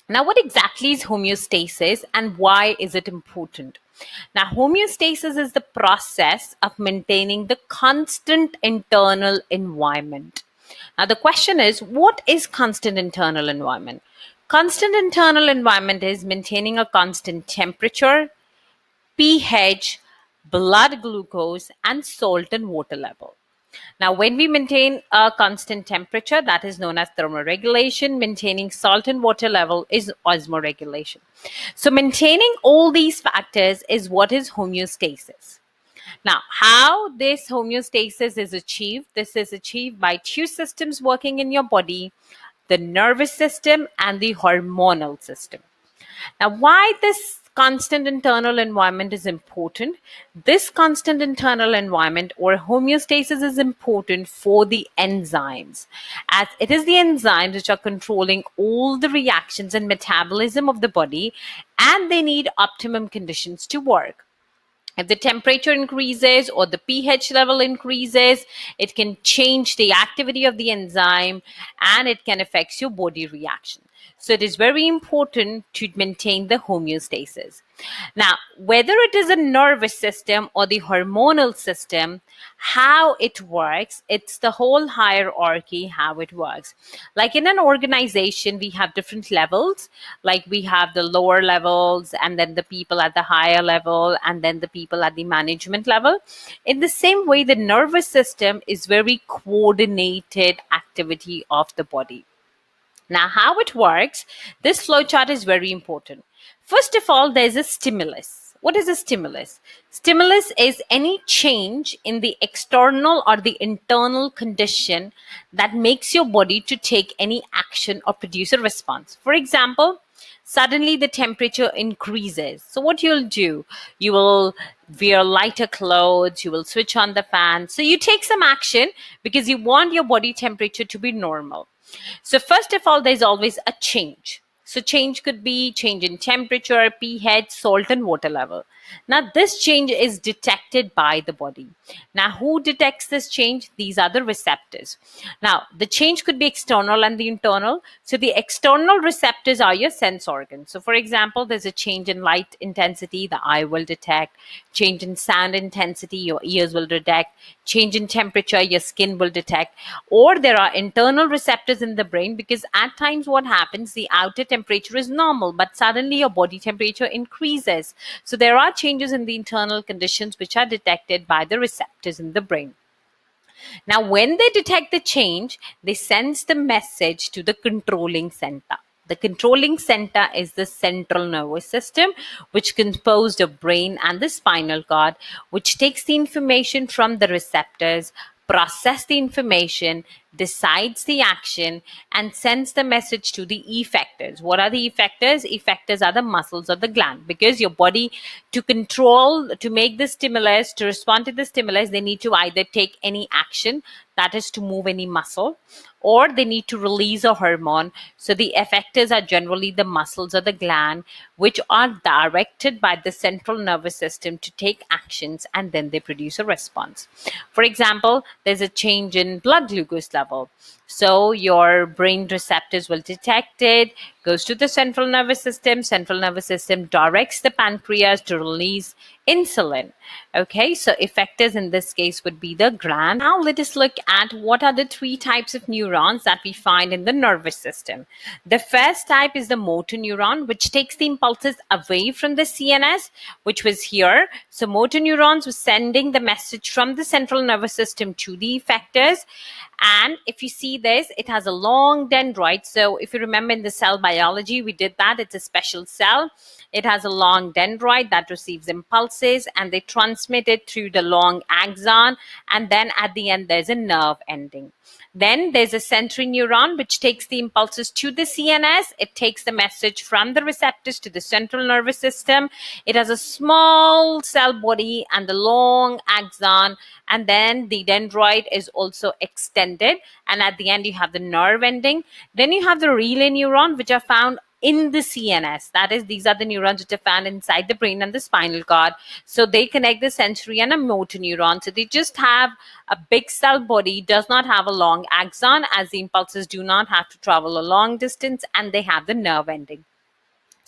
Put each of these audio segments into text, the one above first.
Now, what exactly is homeostasis and why is it important? Now, homeostasis is the process of maintaining the constant internal environment. Now, the question is, what is constant internal environment? Constant internal environment is maintaining a constant temperature, pH, blood glucose, and salt and water level. Now, when we maintain a constant temperature, that is known as thermoregulation. Maintaining salt and water level is osmoregulation. So, maintaining all these factors is what is homeostasis. Now, how this homeostasis is achieved? This is achieved by two systems working in your body, the nervous system and the hormonal system. Now, why this constant internal environment is important? This constant internal environment or homeostasis is important for the enzymes, as it is the enzymes which are controlling all the reactions and metabolism of the body, and they need optimum conditions to work. If the temperature increases or the pH level increases, it can change the activity of the enzyme and it can affect your body reaction. So it is very important to maintain the homeostasis. Now, whether it is a nervous system or the hormonal system, how it works, it's the whole hierarchy, how it works. Like in an organization, we have different levels. Like we have the lower levels and then the people at the higher level and then the people at the management level. In the same way, the nervous system is very coordinated activity of the body. Now, how it works, this flowchart is very important. First of all, there's a stimulus. What is a stimulus? Stimulus is any change in the external or the internal condition that makes your body to take any action or produce a response. For example, suddenly the temperature increases. So what you'll do, you will wear lighter clothes, you will switch on the fan. So you take some action because you want your body temperature to be normal. So first of all, there's always a change. So change could be change in temperature, pH, salt and water level. Now this change is detected by the body. Now who detects this change? These are the receptors. Now the change could be external and the internal. So the external receptors are your sense organs. So for example, there's a change in light intensity, the eye will detect. Change in sound intensity, your ears will detect. Change in temperature, your skin will detect. Or there are internal receptors in the brain, because at times what happens, the outer temperature is normal, but suddenly your body temperature increases. So there are changes in the internal conditions which are detected by the receptors in the brain. Now, when they detect the change, they send the message to the controlling center. The controlling center is the central nervous system, which composed of brain and the spinal cord, which takes the information from the receptors, process the information, decides the action, and sends the message to the effectors. What are the effectors? Effectors are the muscles of the gland, because your body, to control, to make the stimulus, to respond to the stimulus, they need to either take any action, that is to move any muscle, or they need to release a hormone. So the effectors are generally the muscles of the gland, which are directed by the central nervous system to take actions, and then they produce a response. For example, there's a change in blood glucose level. So your brain receptors will detect it, goes to the central nervous system directs the pancreas to release insulin. Okay, so effectors in this case would be the gland. Now let us look at what are the three types of neurons that we find in the nervous system. The first type is the motor neuron, which takes the impulses away from the CNS, which was here. So motor neurons were sending the message from the central nervous system to the effectors. And if you see this, it has a long dendrite. So if you remember in the cell biology, we did that. It's a special cell. It has a long dendrite that receives impulses and they transmit it through the long axon. And then at the end, there's a nerve ending. Then there's a sensory neuron, which takes the impulses to the CNS. It takes the message from the receptors to the central nervous system. It has a small cell body and the long axon. And then the dendrite is also extended. And at the end, you have the nerve ending. Then you have the relay neuron, which are found in the CNS. That is, these are the neurons which are found inside the brain and the spinal cord. So they connect the sensory and a motor neuron. So they just have a big cell body, does not have a long axon, as the impulses do not have to travel a long distance, and they have the nerve ending.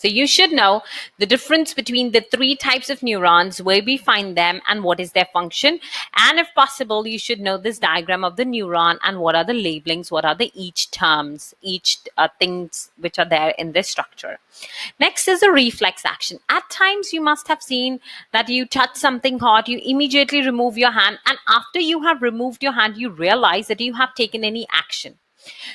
So you should know the difference between the three types of neurons, where we find them and what is their function. And if possible, you should know this diagram of the neuron and what are the labelings, what are the each terms, each things which are there in this structure. Next is the reflex action. At times you must have seen that you touch something hot, you immediately remove your hand, and after you have removed your hand, you realize that you have taken any action.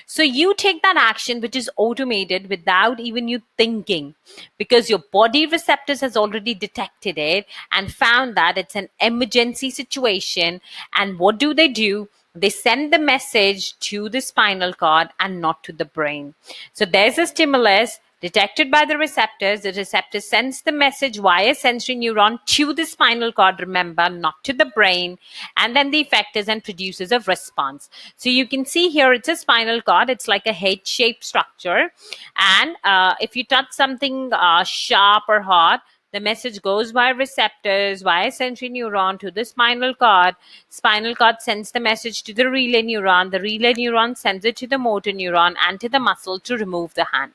So you take that action which is automated without even you thinking, because your body receptors has already detected it and found that it's an emergency situation. And what do? They send the message to the spinal cord and not to the brain. So there's a stimulus detected by the receptors. The receptor sends the message via sensory neuron to the spinal cord, remember, not to the brain, and then the effectors and produces a response. So you can see here it's a spinal cord. It's like a head-shaped structure, and if you touch something sharp or hot, the message goes via receptors, via sensory neuron to the spinal cord. Spinal cord sends the message to the relay neuron. The relay neuron sends it to the motor neuron and to the muscle to remove the hand.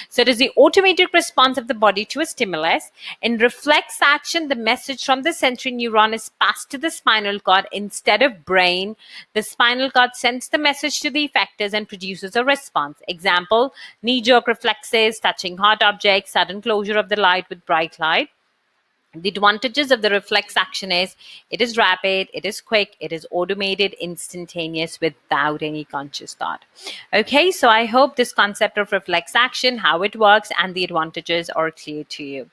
So it is the automatic response of the body to a stimulus. In reflex action, the message from the sensory neuron is passed to the spinal cord instead of brain. The spinal cord sends the message to the effectors and produces a response. Example, knee-jerk reflexes, touching hot objects, sudden closure of the light with bright light. The advantages of the reflex action is it is rapid, it is quick, it is automated, instantaneous, without any conscious thought. Okay, so I hope this concept of reflex action, how it works, and the advantages are clear to you.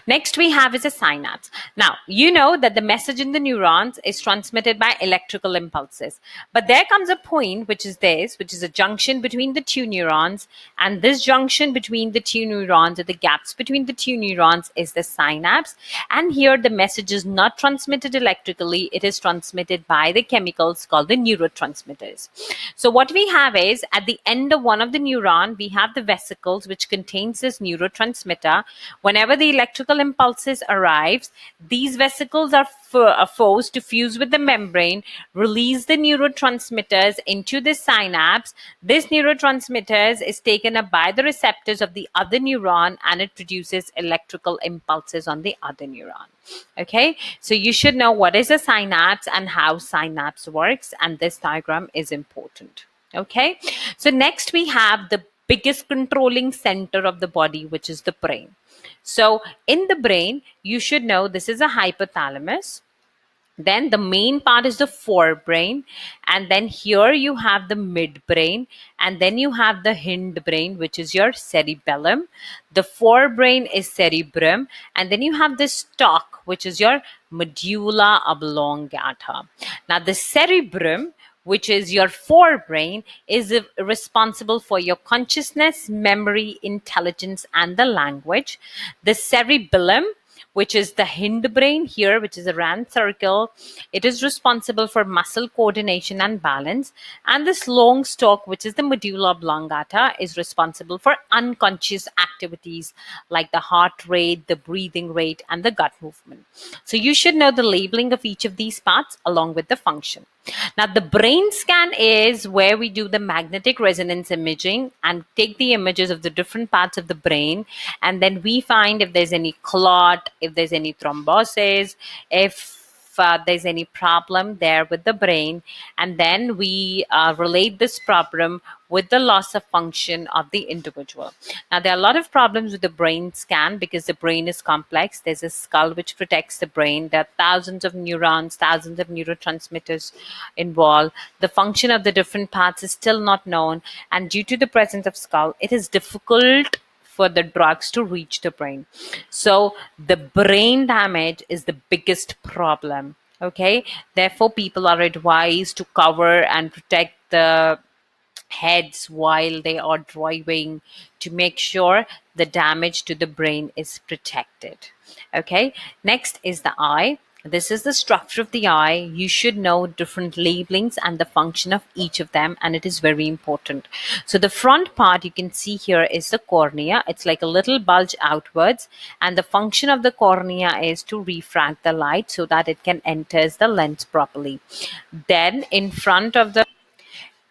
Next we have is a synapse. Now, you know that the message in the neurons is transmitted by electrical impulses. But there comes a point, which is a junction between the two neurons. And this junction between the two neurons, or the gaps between the two neurons, is the synapse. And here the message is not transmitted electrically. It is transmitted by the chemicals called the neurotransmitters. So what we have is, at the end of one of the neuron, we have the vesicles which contains this neurotransmitter. Whenever the electrical impulses arrives, these vesicles are forced to fuse with the membrane, release the neurotransmitters into the synapse. This neurotransmitters is taken up by the receptors of the other neuron, and it produces electrical impulses on the other neuron. Okay, so you should know what is a synapse and how synapse works, and this diagram is important. Okay, so next we have the biggest controlling center of the body, which is the brain. So in the brain, you should know this is a hypothalamus. Then the main part is the forebrain, and then here you have the midbrain, and then you have the hindbrain, which is your cerebellum. The forebrain is cerebrum, and then you have the stalk, which is your medulla oblongata. Now the cerebrum, which is your forebrain, is responsible for your consciousness, memory, intelligence, and the language. The cerebellum, which is the hindbrain here, which is a round circle, it is responsible for muscle coordination and balance. And this long stalk, which is the medulla oblongata, is responsible for unconscious activities like the heart rate, the breathing rate, and the gut movement. So you should know the labeling of each of these parts along with the function. Now, the brain scan is where we do the magnetic resonance imaging and take the images of the different parts of the brain, and then we find if there's any clot, if there's any thrombosis, if there's any problem there with the brain, and then we relate this problem with the loss of function of the individual. Now, there are a lot of problems with the brain scan because the brain is complex. There's a skull which protects the brain. There are thousands of neurons, thousands of neurotransmitters involved. The function of the different parts is still not known, and due to the presence of skull, it is difficult for the drugs to reach the brain. So the brain damage is the biggest problem. Okay, therefore people are advised to cover and protect the heads while they are driving to make sure the damage to the brain is protected. Okay, next is the eye. This is the structure of the eye. You should know different labelings and the function of each of them, and it is very important. So the front part you can see here is the cornea. It's like a little bulge outwards, and the function of the cornea is to refract the light so that it can enter the lens properly. Then in front of the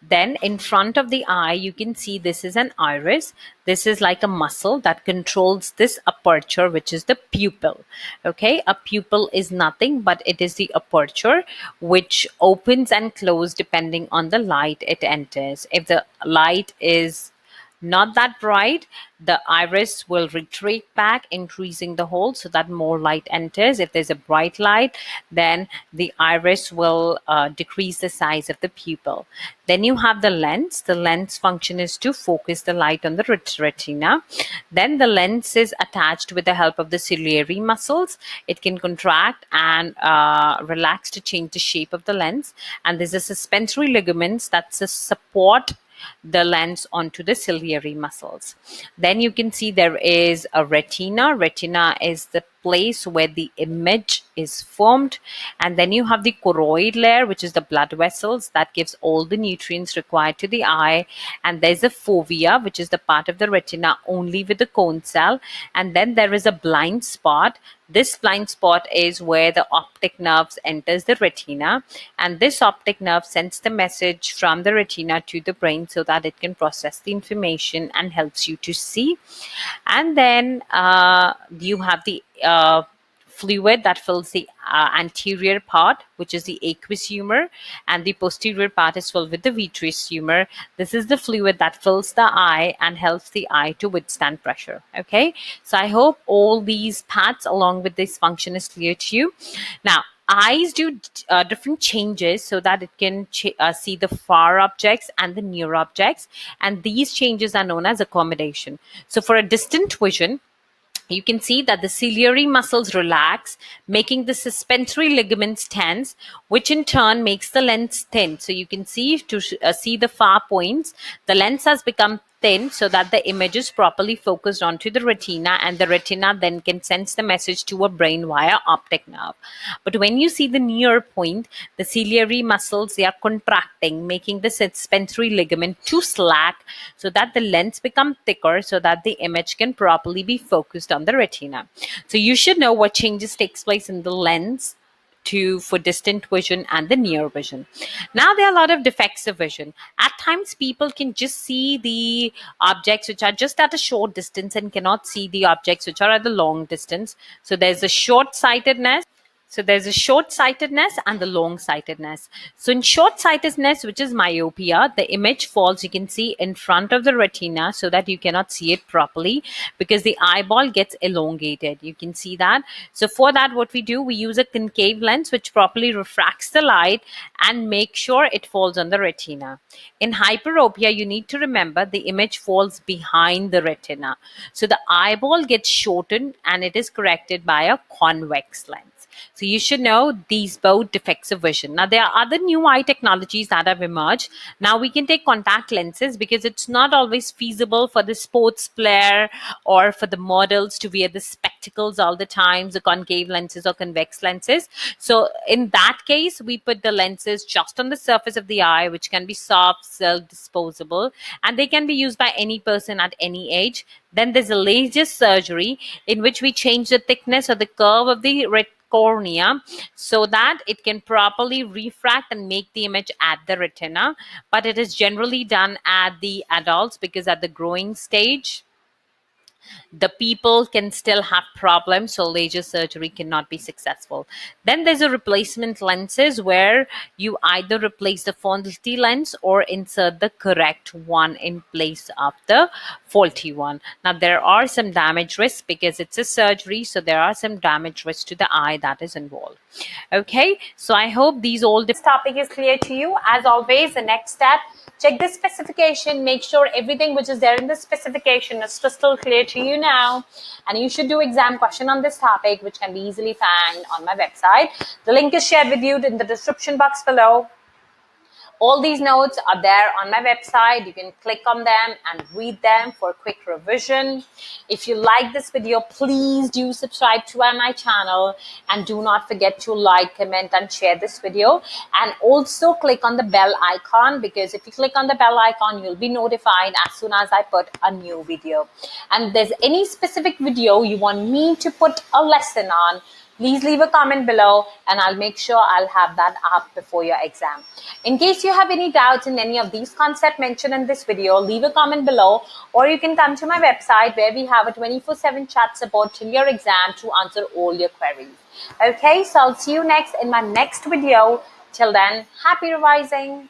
Then in front of the eye, you can see this is an iris. This is like a muscle that controls this aperture, which is the pupil. Okay, a pupil is nothing but it is the aperture which opens and closes depending on the light it enters. If the light is not that bright, the iris will retreat back, increasing the hole so that more light enters. If there's a bright light, then the iris will decrease the size of the pupil. Then you have the lens. The lens function is to focus the light on the retina. Then the lens is attached with the help of the ciliary muscles. It can contract and relax to change the shape of the lens. And there's a suspensory ligaments that's a support the lens onto the ciliary muscles. Then you can see there is a retina. Retina is the place where the image is formed. And then you have the choroid layer, which is the blood vessels that gives all the nutrients required to the eye. And there's a fovea, which is the part of the retina only with the cone cell. And then there is a blind spot. This blind spot is where the optic nerves enters the retina, and this optic nerve sends the message from the retina to the brain so that it can process the information and helps you to see. And then you have the fluid that fills the anterior part, which is the aqueous humor, and the posterior part is filled with the vitreous humor. This is the fluid that fills the eye and helps the eye to withstand pressure. Okay, so I hope all these parts along with this function is clear to you. Now, eyes do different changes so that it can see the far objects and the near objects, and these changes are known as accommodation. So for a distant vision, you can see that the ciliary muscles relax, making the suspensory ligaments tense, which in turn makes the lens thin. So you can see to see the far points, the lens has become thin so that the image is properly focused onto the retina, and the retina then can sense the message to a brain via optic nerve. But when you see the near point, the ciliary muscles, they are contracting, making the suspensory ligament too slack so that the lens becomes thicker so that the image can properly be focused on the retina. So you should know what changes takes place in the lens for distant vision and the near vision. Now there are a lot of defects of vision. At times people can just see the objects which are just at a short distance and cannot see the objects which are at the long distance. So there's a short-sightedness. So there's a short-sightedness and the long-sightedness. So in short-sightedness, which is myopia, the image falls, you can see, in front of the retina so that you cannot see it properly because the eyeball gets elongated. You can see that. So for that, what we do, we use a concave lens which properly refracts the light and make sure it falls on the retina. In hyperopia, you need to remember the image falls behind the retina. So the eyeball gets shortened and it is corrected by a convex lens. So you should know these both defects of vision. Now, there are other new eye technologies that have emerged. Now we can take contact lenses because it's not always feasible for the sports player or for the models to wear the spectacles all the time, the concave lenses or convex lenses. So in that case, we put the lenses just on the surface of the eye, which can be soft, self-disposable, and they can be used by any person at any age. Then there's a laser surgery in which we change the thickness or the curve of the cornea so that it can properly refract and make the image at the retina. But it is generally done at the adults because at the growing stage, the people can still have problems, so laser surgery cannot be successful. Then there's a replacement lenses where you either replace the faulty lens or insert the correct one in place of the faulty one. Now there are some damage risks because it's a surgery, so there are some damage risks to the eye that is involved. Okay, so I hope this topic is clear to you. As always, the next step, check the specification, make sure everything which is there in the specification is crystal clear to you now, and you should do exam question on this topic, which can be easily found on my website. The link is shared with you in the description box below. All these notes are there on my website. You can click on them and read them for quick revision. If you like this video, please do subscribe to my channel and do not forget to like, comment and share this video. And also click on the bell icon, because if you click on the bell icon, you'll be notified as soon as I put a new video. And if there's any specific video you want me to put a lesson on, please leave a comment below and I'll make sure I'll have that up before your exam. In case you have any doubts in any of these concepts mentioned in this video, leave a comment below, or you can come to my website where we have a 24/7 chat support till your exam to answer all your queries. Okay, so I'll see you next in my next video. Till then, happy revising.